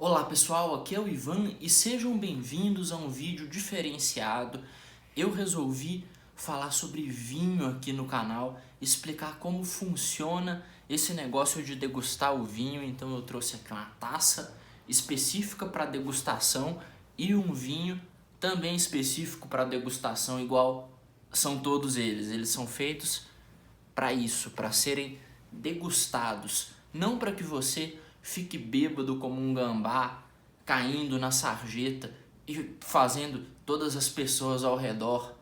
Olá pessoal, aqui é o Ivan e sejam bem-vindos a um vídeo diferenciado. Eu resolvi falar sobre vinho aqui no canal, explicar como funciona esse negócio de degustar o vinho. Então eu trouxe aqui uma taça específica para degustação e um vinho também específico para degustação, igual são todos eles. Eles são feitos para isso, para serem degustados, não para que você fique bêbado como um gambá, caindo na sarjeta e fazendo todas as pessoas ao redor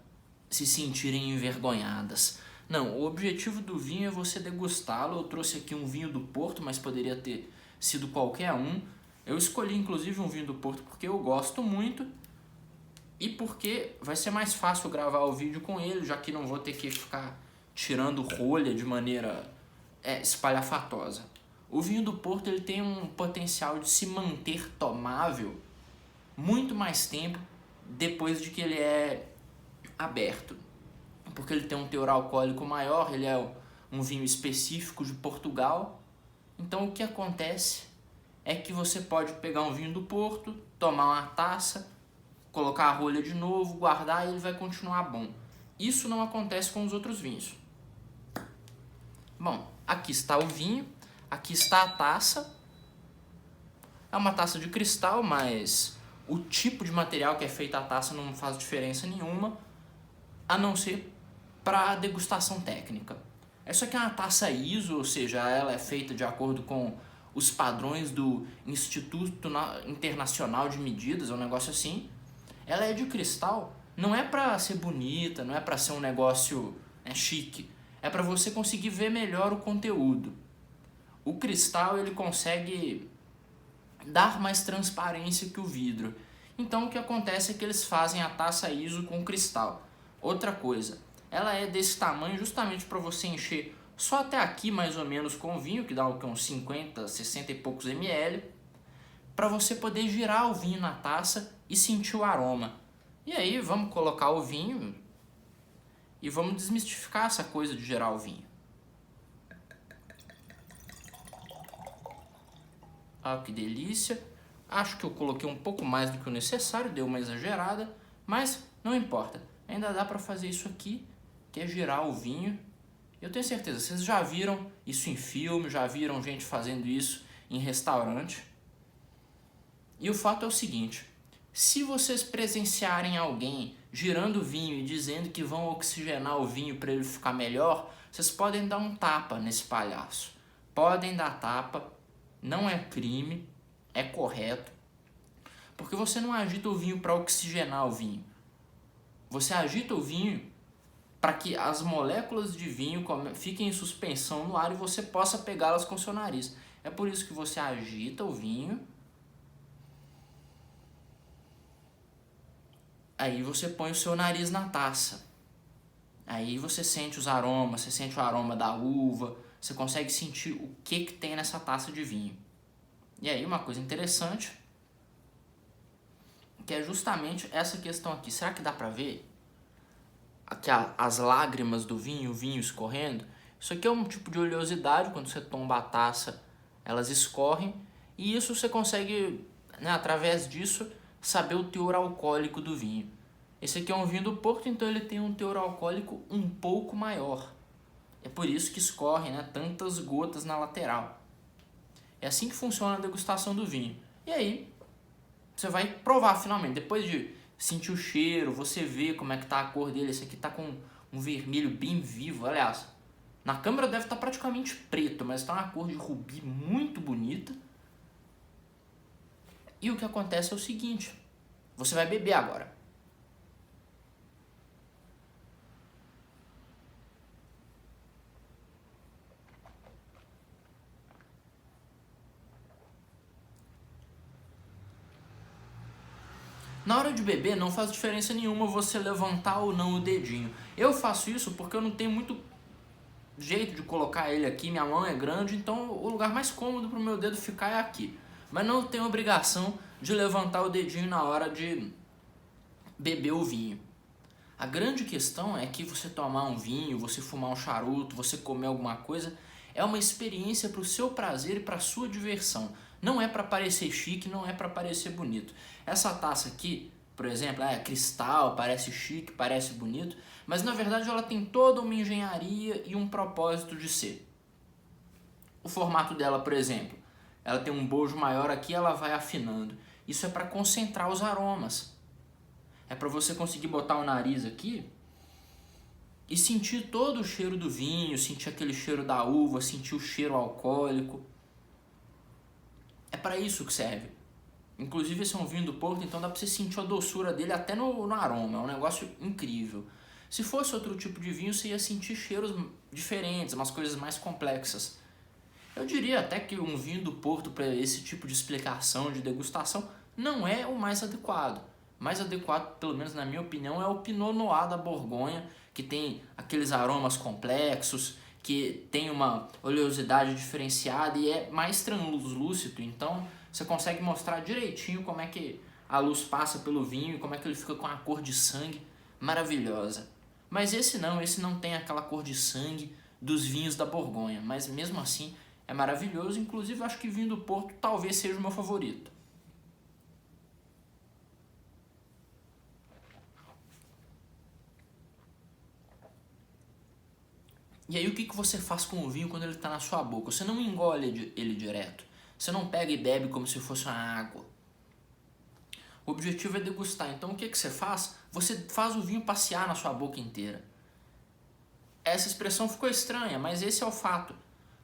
se sentirem envergonhadas. Não, o objetivo do vinho é você degustá-lo. Eu trouxe aqui um vinho do Porto, mas poderia ter sido qualquer um. Eu escolhi inclusive um vinho do Porto porque eu gosto muito e porque vai ser mais fácil gravar o vídeo com ele, já que não vou ter que ficar tirando rolha de maneira espalhafatosa. O vinho do Porto ele tem um potencial de se manter tomável muito mais tempo depois de que ele é aberto, porque ele tem um teor alcoólico maior, ele é um vinho específico de Portugal. Então o que acontece é que você pode pegar um vinho do Porto, tomar uma taça, colocar a rolha de novo, guardar e ele vai continuar bom. Isso não acontece com os outros vinhos. Bom, aqui está o vinho, aqui está a taça. É uma taça de cristal, mas o tipo de material que é feita a taça não faz diferença nenhuma, a não ser para degustação técnica. Essa aqui é uma taça ISO, ou seja, ela é feita de acordo com os padrões do Instituto Internacional de Medidas, é um negócio assim. Ela é de cristal, não é para ser bonita, não é para ser um negócio chique, é para você conseguir ver melhor o conteúdo. O cristal ele consegue dar mais transparência que o vidro. Então o que acontece é que eles fazem a taça ISO com cristal. Outra coisa, ela é desse tamanho justamente para você encher só até aqui mais ou menos com o vinho, que dá uns 50, 60 e poucos ml, para você poder girar o vinho na taça e sentir o aroma. E aí vamos colocar o vinho e vamos desmistificar essa coisa de girar o vinho. Ah, que delícia. Acho que eu coloquei um pouco mais do que o necessário, deu uma exagerada, mas não importa. Ainda dá para fazer isso aqui, que é girar o vinho. Eu tenho certeza, vocês já viram isso em filme, já viram gente fazendo isso em restaurante. E o fato é o seguinte, se vocês presenciarem alguém girando o vinho e dizendo que vão oxigenar o vinho para ele ficar melhor, vocês podem dar um tapa nesse palhaço. Podem dar tapa. Não é crime, é correto, porque você não agita o vinho para oxigenar o vinho. Você agita o vinho para que as moléculas de vinho fiquem em suspensão no ar e você possa pegá-las com seu nariz. É por isso que você agita o vinho, aí você põe o seu nariz na taça. Aí você sente os aromas, você sente o aroma da uva, você consegue sentir o que tem nessa taça de vinho. E aí uma coisa interessante, que é justamente essa questão aqui. Será que dá pra ver aqui as lágrimas do vinho, o vinho escorrendo? Isso aqui é um tipo de oleosidade, quando você tomba a taça, elas escorrem. E isso você consegue, através disso, saber o teor alcoólico do vinho. Esse aqui é um vinho do Porto, então ele tem um teor alcoólico um pouco maior. É por isso que escorrem tantas gotas na lateral. É assim que funciona a degustação do vinho. E aí, você vai provar finalmente. Depois de sentir o cheiro, você vê como é que tá a cor dele. Esse aqui tá com um vermelho bem vivo. Aliás, na câmera deve estar praticamente preto, mas tá uma cor de rubi muito bonita. E o que acontece é o seguinte, você vai beber agora. Na hora de beber não faz diferença nenhuma você levantar ou não o dedinho. Eu faço isso porque eu não tenho muito jeito de colocar ele aqui, minha mão é grande, então o lugar mais cômodo para o meu dedo ficar é aqui. Mas não tenho obrigação de levantar o dedinho na hora de beber o vinho. A grande questão é que você tomar um vinho, você fumar um charuto, você comer alguma coisa, é uma experiência para o seu prazer e para a sua diversão. Não é para parecer chique, não é para parecer bonito. Essa taça aqui, por exemplo, é cristal, parece chique, parece bonito, mas na verdade ela tem toda uma engenharia e um propósito de ser. O formato dela, por exemplo, ela tem um bojo maior aqui, ela vai afinando. Isso é para concentrar os aromas. É para você conseguir botar o nariz aqui e sentir todo o cheiro do vinho, sentir aquele cheiro da uva, sentir o cheiro alcoólico. É para isso que serve. Inclusive esse é um vinho do Porto, então dá para você sentir a doçura dele até no aroma, é um negócio incrível. Se fosse outro tipo de vinho, você ia sentir cheiros diferentes, umas coisas mais complexas. Eu diria até que um vinho do Porto para esse tipo de explicação, de degustação, não é o mais adequado. O mais adequado, pelo menos na minha opinião, é o Pinot Noir da Borgonha, que tem aqueles aromas complexos, que tem uma oleosidade diferenciada e é mais translúcido, então você consegue mostrar direitinho como é que a luz passa pelo vinho e como é que ele fica com a cor de sangue maravilhosa. Mas esse não tem aquela cor de sangue dos vinhos da Borgonha, mas mesmo assim é maravilhoso, inclusive eu acho que vinho do Porto talvez seja o meu favorito. E aí o que você faz com o vinho quando ele está na sua boca? Você não engole ele direto. Você não pega e bebe como se fosse uma água. O objetivo é degustar. Então o que você faz? Você faz o vinho passear na sua boca inteira. Essa expressão ficou estranha, mas esse é o fato.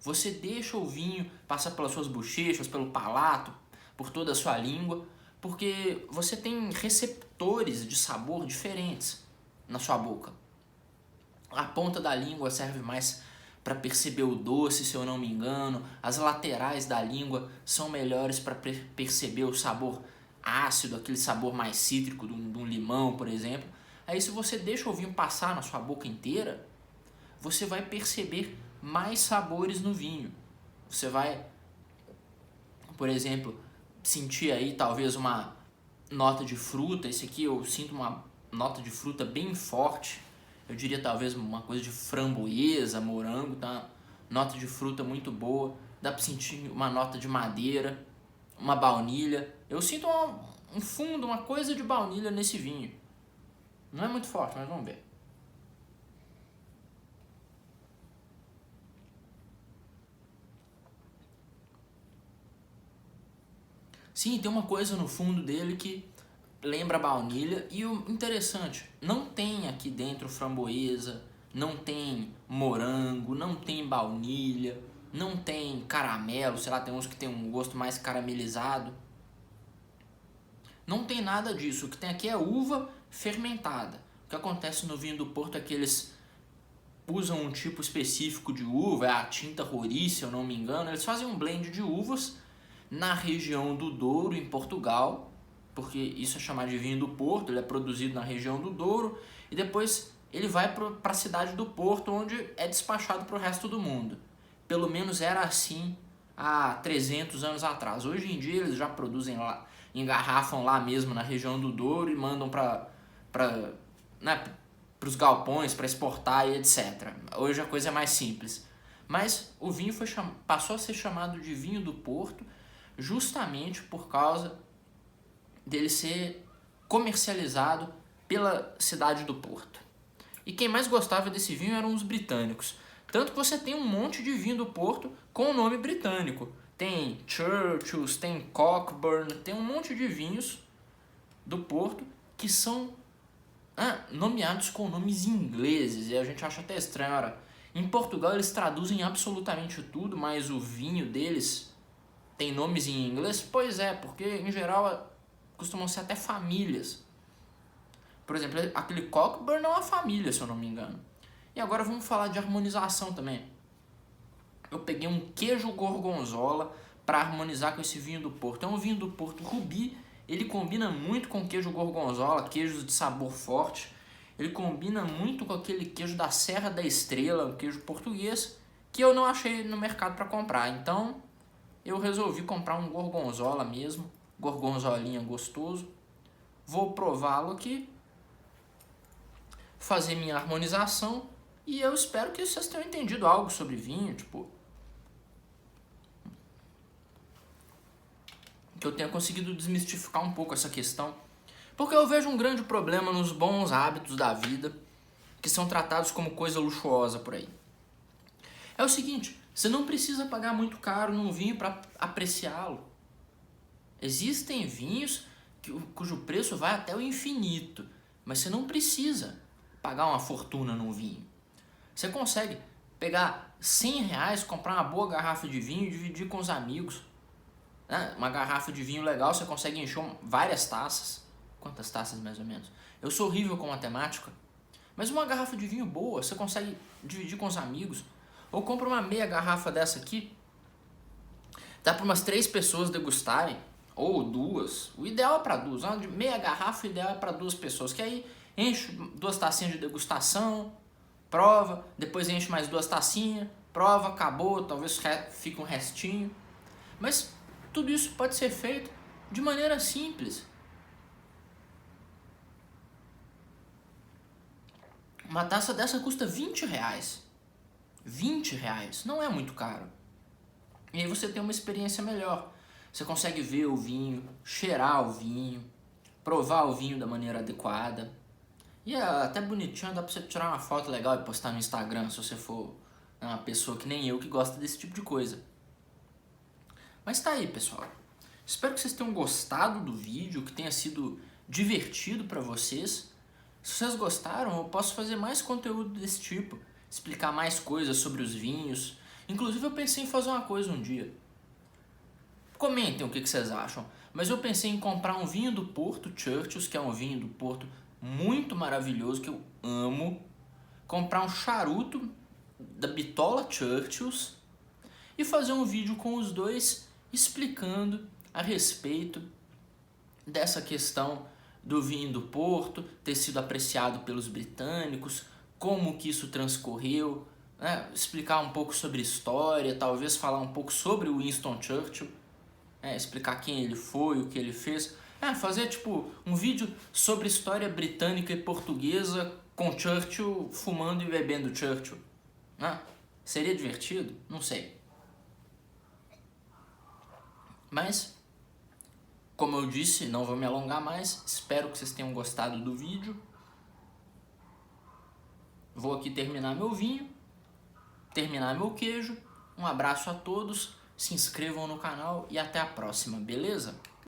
Você deixa o vinho passar pelas suas bochechas, pelo palato, por toda a sua língua, porque você tem receptores de sabor diferentes na sua boca. A ponta da língua serve mais para perceber o doce, se eu não me engano. As laterais da língua são melhores para perceber o sabor ácido, aquele sabor mais cítrico de um limão, por exemplo. Aí se você deixa o vinho passar na sua boca inteira, você vai perceber mais sabores no vinho. Você vai, por exemplo, sentir aí talvez uma nota de fruta. Esse aqui eu sinto uma nota de fruta bem forte. Eu diria talvez uma coisa de framboesa, morango, tá? Nota de fruta muito boa. Dá para sentir uma nota de madeira, uma baunilha. Eu sinto um fundo, uma coisa de baunilha nesse vinho. Não é muito forte, mas vamos ver. Sim, tem uma coisa no fundo dele que lembra baunilha. E o interessante, não tem aqui dentro framboesa, não tem morango, não tem baunilha, não tem caramelo, sei lá, tem uns que tem um gosto mais caramelizado. Não tem nada disso. O que tem aqui é uva fermentada. O que acontece no vinho do Porto é que eles usam um tipo específico de uva, é a tinta Roriz, se eu não me engano. Eles fazem um blend de uvas na região do Douro, em Portugal, porque isso é chamado de vinho do Porto, ele é produzido na região do Douro, e depois ele vai para a cidade do Porto, onde é despachado para o resto do mundo. Pelo menos era assim há 300 anos atrás. Hoje em dia eles já produzem lá, engarrafam lá mesmo na região do Douro e mandam para os galpões para exportar e etc. Hoje a coisa é mais simples. Mas o vinho passou a ser chamado de vinho do Porto justamente por causa dele ser comercializado pela cidade do Porto. E quem mais gostava desse vinho eram os britânicos. Tanto que você tem um monte de vinho do Porto com o nome britânico. Tem Churchill's, tem Cockburn, tem um monte de vinhos do Porto que são nomeados com nomes ingleses. E a gente acha até estranho. Ora, em Portugal eles traduzem absolutamente tudo, mas o vinho deles tem nomes em inglês? Pois é, porque em geral costumam ser até famílias. Por exemplo, aquele Cockburn é uma família, se eu não me engano. E agora vamos falar de harmonização também. Eu peguei um queijo gorgonzola para harmonizar com esse vinho do Porto. É um vinho do Porto Rubi, ele combina muito com queijo gorgonzola, queijos de sabor forte. Ele combina muito com aquele queijo da Serra da Estrela, um queijo português, que eu não achei no mercado para comprar. Então eu resolvi comprar um gorgonzola mesmo, gorgonzolinha gostoso. Vou prová-lo aqui, fazer minha harmonização e eu espero que vocês tenham entendido algo sobre vinho, tipo... que eu tenha conseguido desmistificar um pouco essa questão, porque eu vejo um grande problema nos bons hábitos da vida, que são tratados como coisa luxuosa por aí. É o seguinte, você não precisa pagar muito caro num vinho para apreciá-lo. Existem vinhos cujo preço vai até o infinito, mas você não precisa pagar uma fortuna num vinho. Você consegue pegar R$100, comprar uma boa garrafa de vinho e dividir com os amigos. Uma garrafa de vinho legal você consegue encher várias taças. Quantas taças mais ou menos? Eu sou horrível com matemática, mas uma garrafa de vinho boa você consegue dividir com os amigos. Ou compra uma meia garrafa dessa aqui, dá para umas 3 pessoas degustarem, ou 2. O ideal é para 2, uma de meia garrafa, o ideal é para 2 pessoas, que aí enche 2 tacinhas de degustação, prova, depois enche mais 2 tacinhas, prova, acabou, talvez fique um restinho. Mas tudo isso pode ser feito de maneira simples. Uma taça dessa custa R$20. R$20 não é muito caro. E aí você tem uma experiência melhor. Você consegue ver o vinho, cheirar o vinho, provar o vinho da maneira adequada. E é até bonitinho, dá pra você tirar uma foto legal e postar no Instagram, se você for uma pessoa que nem eu que gosta desse tipo de coisa. Mas tá aí, pessoal. Espero que vocês tenham gostado do vídeo, que tenha sido divertido pra vocês. Se vocês gostaram, eu posso fazer mais conteúdo desse tipo, explicar mais coisas sobre os vinhos. Inclusive eu pensei em fazer uma coisa um dia. Comentem o que vocês acham. Mas eu pensei em comprar um vinho do Porto, Churchill's, que é um vinho do Porto muito maravilhoso, que eu amo. Comprar um charuto da Bitola Churchill's e fazer um vídeo com os dois explicando a respeito dessa questão do vinho do Porto ter sido apreciado pelos britânicos, como que isso transcorreu, né? Explicar um pouco sobre história, talvez falar um pouco sobre o Winston Churchill, explicar quem ele foi, o que ele fez, fazer tipo um vídeo sobre história britânica e portuguesa com Churchill fumando e bebendo Churchill. Seria divertido? Não sei. Mas, como eu disse, não vou me alongar mais. Espero que vocês tenham gostado do vídeo. Vou aqui terminar meu vinho, terminar meu queijo. Um abraço a todos, se inscrevam no canal e até a próxima, beleza?